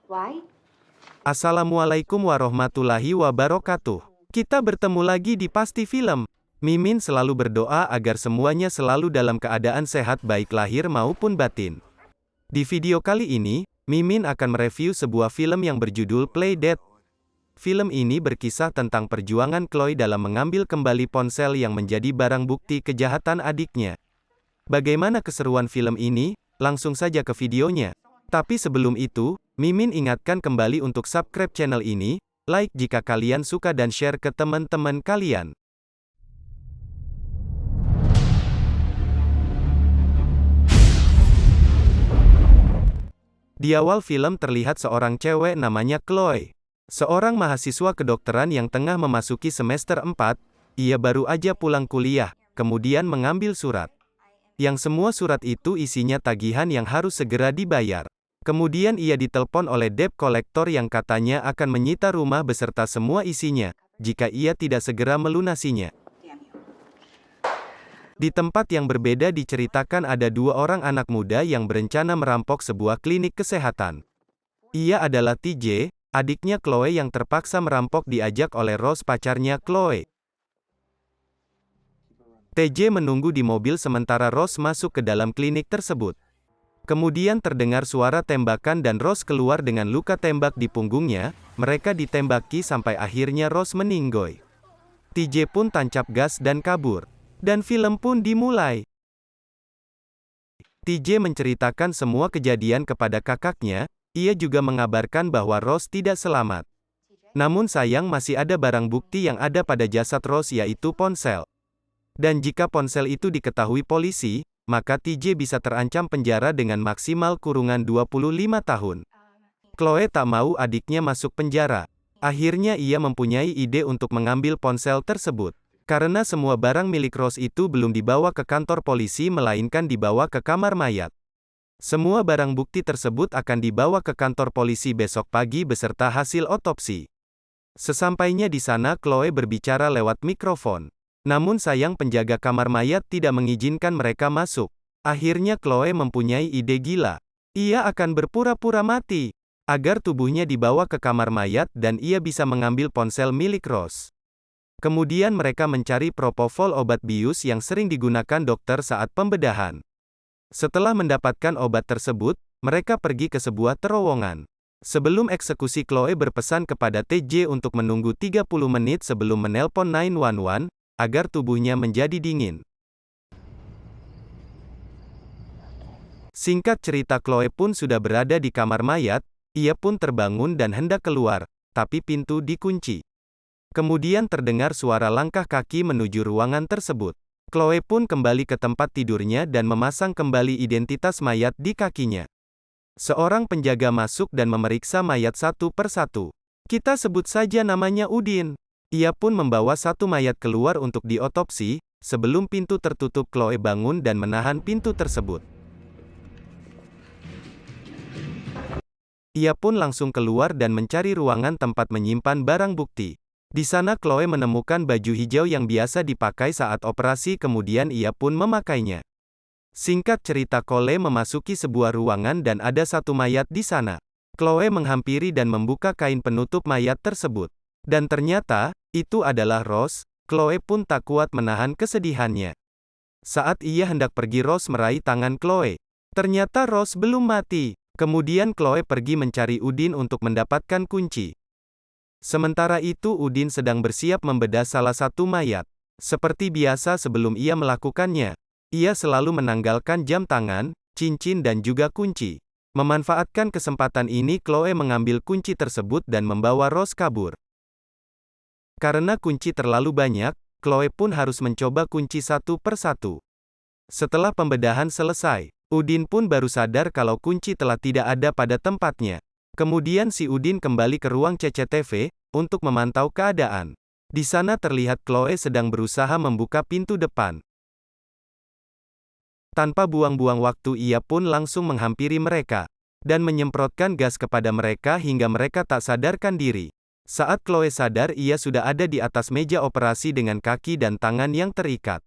Why? Assalamualaikum warahmatullahi wabarakatuh. Kita bertemu lagi di Pasti Film. Mimin selalu berdoa agar semuanya selalu dalam keadaan sehat baik lahir maupun batin. Di video kali ini, Mimin akan mereview sebuah film yang berjudul Play Dead. Film ini berkisah tentang perjuangan Chloe dalam mengambil kembali ponsel yang menjadi barang bukti kejahatan adiknya. Bagaimana keseruan film ini? Langsung saja ke videonya. Tapi sebelum itu, Mimin ingatkan kembali untuk subscribe channel ini, like jika kalian suka dan share ke teman-teman kalian. Di awal film terlihat seorang cewek namanya Chloe. Seorang mahasiswa kedokteran yang tengah memasuki semester 4, ia baru aja pulang kuliah, kemudian mengambil surat. Yang semua surat itu isinya tagihan yang harus segera dibayar. Kemudian ia ditelepon oleh debt collector yang katanya akan menyita rumah beserta semua isinya, jika ia tidak segera melunasinya. Di tempat yang berbeda diceritakan ada dua orang anak muda yang berencana merampok sebuah klinik kesehatan. Ia adalah TJ, adiknya Chloe yang terpaksa merampok diajak oleh Rose pacarnya Chloe. TJ menunggu di mobil sementara Rose masuk ke dalam klinik tersebut. Kemudian terdengar suara tembakan dan Rose keluar dengan luka tembak di punggungnya, mereka ditembaki sampai akhirnya Rose meninggoy. TJ pun tancap gas dan kabur. Dan film pun dimulai. TJ menceritakan semua kejadian kepada kakaknya, ia juga mengabarkan bahwa Rose tidak selamat. Namun sayang masih ada barang bukti yang ada pada jasad Rose yaitu ponsel. Dan jika ponsel itu diketahui polisi, maka TJ bisa terancam penjara dengan maksimal kurungan 25 tahun. Chloe tak mau adiknya masuk penjara. Akhirnya ia mempunyai ide untuk mengambil ponsel tersebut. Karena semua barang milik Rose itu belum dibawa ke kantor polisi melainkan dibawa ke kamar mayat. Semua barang bukti tersebut akan dibawa ke kantor polisi besok pagi beserta hasil otopsi. Sesampainya di sana Chloe berbicara lewat mikrofon. Namun sayang penjaga kamar mayat tidak mengizinkan mereka masuk. Akhirnya Chloe mempunyai ide gila. Ia akan berpura-pura mati, agar tubuhnya dibawa ke kamar mayat dan ia bisa mengambil ponsel milik Rose. Kemudian mereka mencari propofol obat bius yang sering digunakan dokter saat pembedahan. Setelah mendapatkan obat tersebut, mereka pergi ke sebuah terowongan. Sebelum eksekusi Chloe berpesan kepada TJ untuk menunggu 30 menit sebelum menelpon 911, agar tubuhnya menjadi dingin. Singkat cerita Chloe pun sudah berada di kamar mayat, ia pun terbangun dan hendak keluar, tapi pintu dikunci. Kemudian terdengar suara langkah kaki menuju ruangan tersebut. Chloe pun kembali ke tempat tidurnya dan memasang kembali identitas mayat di kakinya. Seorang penjaga masuk dan memeriksa mayat satu persatu. Kita sebut saja namanya Udin. Ia pun membawa satu mayat keluar untuk diotopsi. Sebelum pintu tertutup Chloe bangun dan menahan pintu tersebut. Ia pun langsung keluar dan mencari ruangan tempat menyimpan barang bukti. Di sana Chloe menemukan baju hijau yang biasa dipakai saat operasi kemudian ia pun memakainya. Singkat cerita Chloe memasuki sebuah ruangan dan ada satu mayat di sana. Chloe menghampiri dan membuka kain penutup mayat tersebut. Dan ternyata, itu adalah Rose. Chloe pun tak kuat menahan kesedihannya. Saat ia hendak pergi Rose meraih tangan Chloe. Ternyata Rose belum mati. Kemudian Chloe pergi mencari Udin untuk mendapatkan kunci. Sementara itu Udin sedang bersiap membedah salah satu mayat. Seperti biasa sebelum ia melakukannya, ia selalu menanggalkan jam tangan, cincin dan juga kunci. Memanfaatkan kesempatan ini Chloe mengambil kunci tersebut dan membawa Rose kabur. Karena kunci terlalu banyak, Chloe pun harus mencoba kunci satu persatu. Setelah pembedahan selesai, Udin pun baru sadar kalau kunci telah tidak ada pada tempatnya. Kemudian si Udin kembali ke ruang CCTV, untuk memantau keadaan. Di sana terlihat Chloe sedang berusaha membuka pintu depan. Tanpa buang-buang waktu ia pun langsung menghampiri mereka. Dan menyemprotkan gas kepada mereka hingga mereka tak sadarkan diri. Saat Chloe sadar ia sudah ada di atas meja operasi dengan kaki dan tangan yang terikat.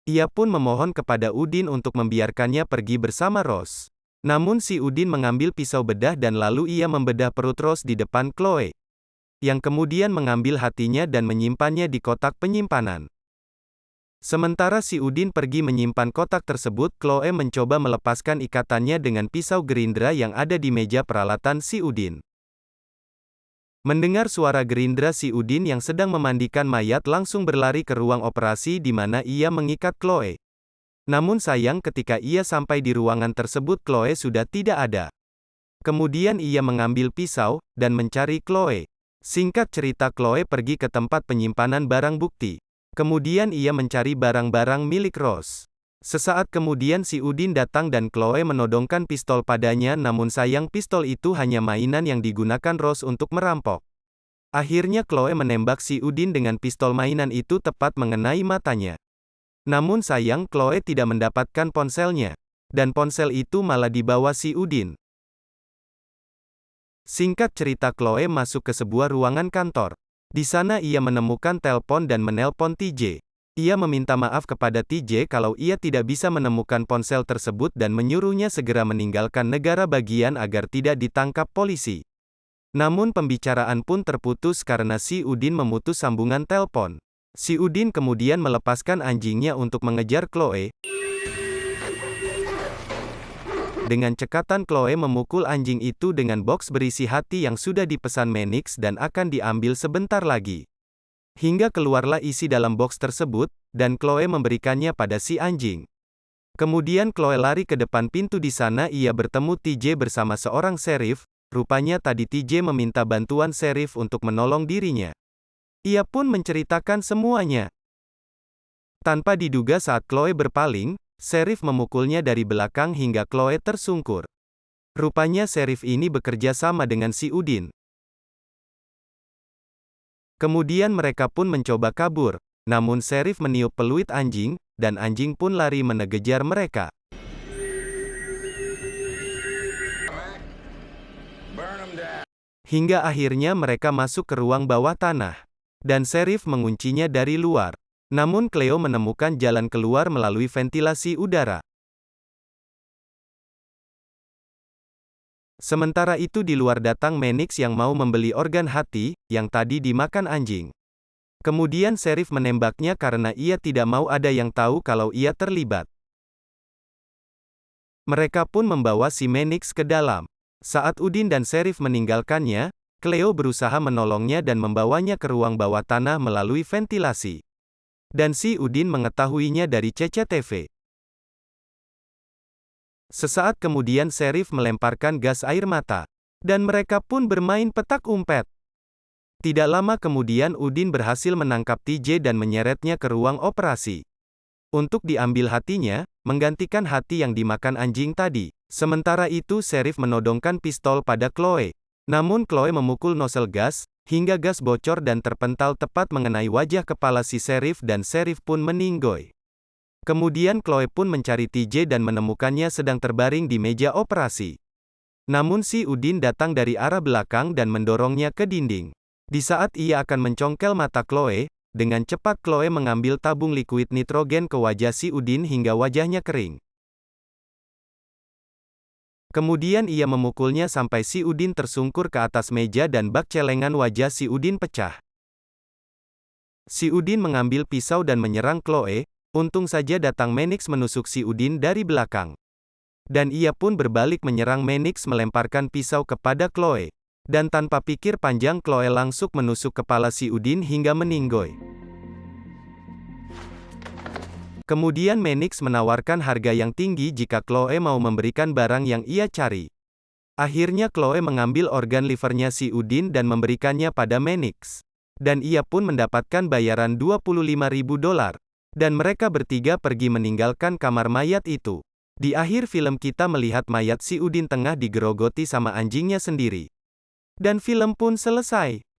Ia pun memohon kepada Udin untuk membiarkannya pergi bersama Rose. Namun si Udin mengambil pisau bedah dan lalu ia membedah perut Rose di depan Chloe, yang kemudian mengambil hatinya dan menyimpannya di kotak penyimpanan. Sementara si Udin pergi menyimpan kotak tersebut, Chloe mencoba melepaskan ikatannya dengan pisau gerindra yang ada di meja peralatan si Udin. Mendengar suara gerindra, si Udin yang sedang memandikan mayat langsung berlari ke ruang operasi di mana ia mengikat Chloe. Namun sayang, ketika ia sampai di ruangan tersebut, Chloe sudah tidak ada. Kemudian ia mengambil pisau dan mencari Chloe. Singkat cerita, Chloe pergi ke tempat penyimpanan barang bukti. Kemudian ia mencari barang-barang milik Rose. Sesaat kemudian si Udin datang dan Chloe menodongkan pistol padanya, namun sayang pistol itu hanya mainan yang digunakan Rose untuk merampok. Akhirnya Chloe menembak si Udin dengan pistol mainan itu tepat mengenai matanya. Namun sayang, Chloe tidak mendapatkan ponselnya. Dan ponsel itu malah dibawa si Udin. Singkat cerita, Chloe masuk ke sebuah ruangan kantor. Di sana ia menemukan telepon dan menelpon TJ. Ia meminta maaf kepada TJ kalau ia tidak bisa menemukan ponsel tersebut dan menyuruhnya segera meninggalkan negara bagian agar tidak ditangkap polisi. Namun pembicaraan pun terputus karena si Udin memutus sambungan telepon. Si Udin kemudian melepaskan anjingnya untuk mengejar Chloe. Dengan cekatan Chloe memukul anjing itu dengan box berisi hati yang sudah dipesan Manix dan akan diambil sebentar lagi. Hingga keluarlah isi dalam box tersebut, dan Chloe memberikannya pada si anjing. Kemudian Chloe lari ke depan pintu. Di sana ia bertemu TJ bersama seorang sheriff. Rupanya tadi TJ meminta bantuan sheriff untuk menolong dirinya. Ia pun menceritakan semuanya. Tanpa diduga saat Chloe berpaling, sheriff memukulnya dari belakang hingga Chloe tersungkur. Rupanya sheriff ini bekerja sama dengan si Udin. Kemudian mereka pun mencoba kabur, namun sheriff meniup peluit anjing, dan anjing pun lari mengejar mereka. Hingga akhirnya mereka masuk ke ruang bawah tanah. Dan sheriff menguncinya dari luar. Namun Cleo menemukan jalan keluar melalui ventilasi udara. Sementara itu di luar datang Manix yang mau membeli organ hati, yang tadi dimakan anjing. Kemudian sheriff menembaknya karena ia tidak mau ada yang tahu kalau ia terlibat. Mereka pun membawa si Manix ke dalam. Saat Udin dan sheriff meninggalkannya, Cleo berusaha menolongnya dan membawanya ke ruang bawah tanah melalui ventilasi. Dan si Udin mengetahuinya dari CCTV. Sesaat kemudian sheriff melemparkan gas air mata. Dan mereka pun bermain petak umpet. Tidak lama kemudian Udin berhasil menangkap TJ dan menyeretnya ke ruang operasi. Untuk diambil hatinya, menggantikan hati yang dimakan anjing tadi. Sementara itu sheriff menodongkan pistol pada Chloe. Namun Chloe memukul nosel gas, hingga gas bocor dan terpental tepat mengenai wajah kepala si sheriff dan sheriff pun meninggoy. Kemudian Chloe pun mencari TJ dan menemukannya sedang terbaring di meja operasi. Namun si Udin datang dari arah belakang dan mendorongnya ke dinding. Di saat ia akan mencongkel mata Chloe, dengan cepat Chloe mengambil tabung likuid nitrogen ke wajah si Udin hingga wajahnya kering. Kemudian ia memukulnya sampai si Udin tersungkur ke atas meja dan bak celengan wajah si Udin pecah. Si Udin mengambil pisau dan menyerang Chloe, untung saja datang Manix menusuk si Udin dari belakang. Dan ia pun berbalik menyerang Manix melemparkan pisau kepada Chloe. Dan tanpa pikir panjang Chloe langsung menusuk kepala si Udin hingga meninggoy. Kemudian Manix menawarkan harga yang tinggi jika Chloe mau memberikan barang yang ia cari. Akhirnya Chloe mengambil organ livernya si Udin dan memberikannya pada Manix. Dan ia pun mendapatkan bayaran $25.000. Dan mereka bertiga pergi meninggalkan kamar mayat itu. Di akhir film kita melihat mayat si Udin tengah digerogoti sama anjingnya sendiri. Dan film pun selesai.